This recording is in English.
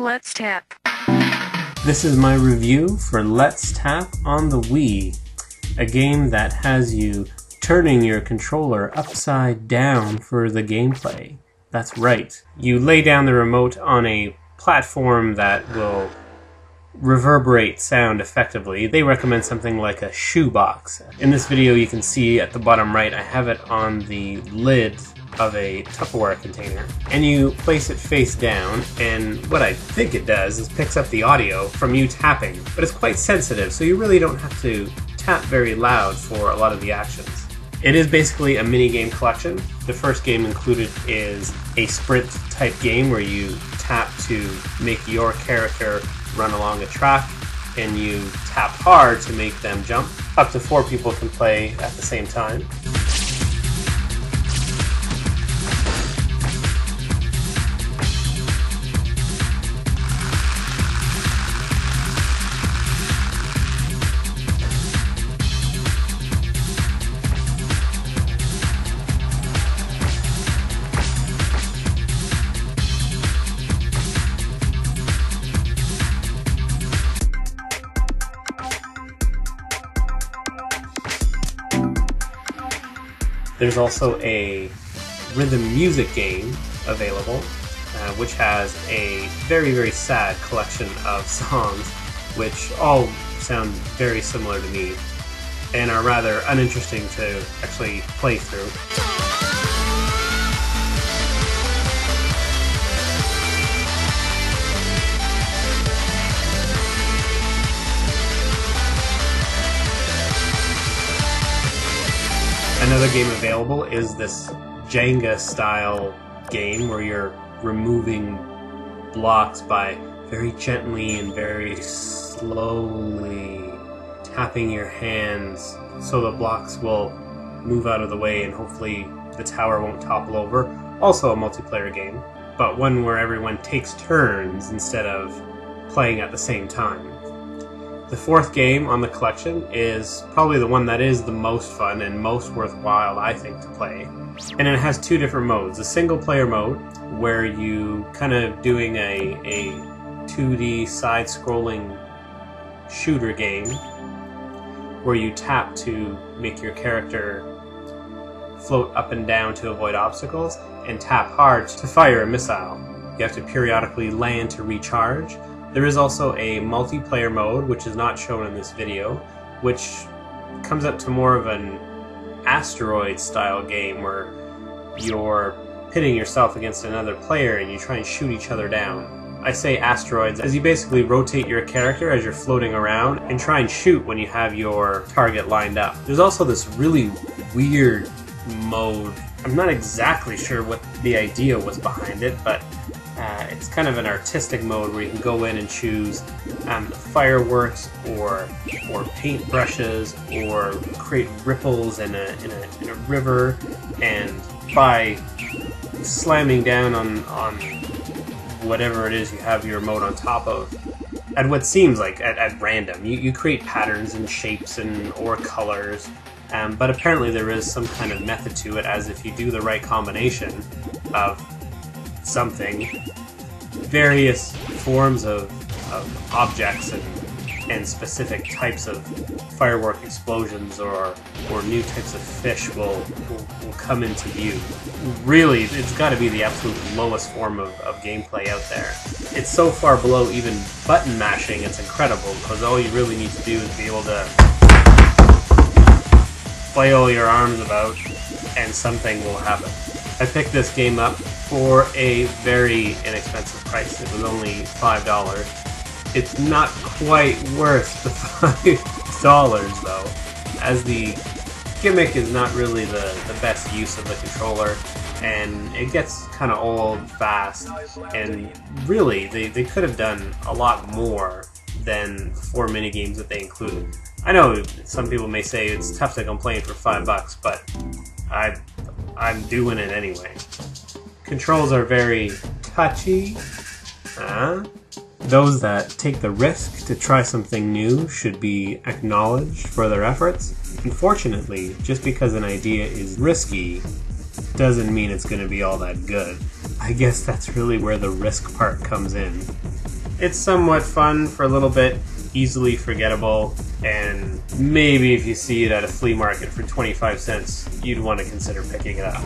Let's Tap. This is my review for Let's Tap on the Wii, a game that has you turning your controller upside down for the gameplay. That's right. You lay down the remote on a platform that will reverberate sound effectively. They recommend something like a shoebox. In this video you can see at the bottom right I have it on the lid of a Tupperware container, and you place it face down, and what I think it does is picks up the audio from you tapping, but it's quite sensitive, so you really don't have to tap very loud for a lot of the actions. It is basically a mini game collection. The first game included is a sprint type game where you tap to make your character run along a track, and you tap hard to make them jump. Up to 4 people can play at the same time. There's also a rhythm music game available, which has a very, very sad collection of songs, which all sound very similar to me, and are rather uninteresting to actually play through. Another game available is this Jenga-style game where you're removing blocks by very gently and very slowly tapping your hands so the blocks will move out of the way and hopefully the tower won't topple over. Also a multiplayer game, but one where everyone takes turns instead of playing at the same time. The fourth game on the collection is probably the one that is the most fun and most worthwhile, I think, to play. And it has 2 different modes. A single player mode, where you kind of doing a 2D side-scrolling shooter game, where you tap to make your character float up and down to avoid obstacles, and tap hard to fire a missile. You have to periodically land to recharge. There is also a multiplayer mode, which is not shown in this video, which comes up to more of an asteroid-style game where you're pitting yourself against another player and you try and shoot each other down. I say asteroids as you basically rotate your character as you're floating around and try and shoot when you have your target lined up. There's also this really weird mode. I'm not exactly sure what the idea was behind it, but it's kind of an artistic mode where you can go in and choose fireworks or paint brushes or create ripples in a river, and by slamming down on whatever it is you have your mode on top of at what seems like at random, you create patterns and shapes or colors, but apparently there is some kind of method to it, as if you do the right combination of something, various forms of objects and specific types of firework explosions or new types of fish will come into view. Really, it's got to be the absolute lowest form of gameplay out there. It's so far below even button mashing, it's incredible, because all you really need to do is be able to flail your arms about and something will happen. I picked this game up for a very inexpensive price. It was only $5. It's not quite worth the $5 though, as the gimmick is not really the best use of the controller, and it gets kind of old fast, and really they could have done a lot more than the 4 minigames that they included. I know some people may say it's tough to complain for $5, but I'm doing it anyway. Controls are very touchy. Those that take the risk to try something new should be acknowledged for their efforts. Unfortunately, just because an idea is risky doesn't mean it's going to be all that good. I guess that's really where the risk part comes in. It's somewhat fun for a little bit, easily forgettable, and maybe if you see it at a flea market for 25 cents, you'd want to consider picking it up.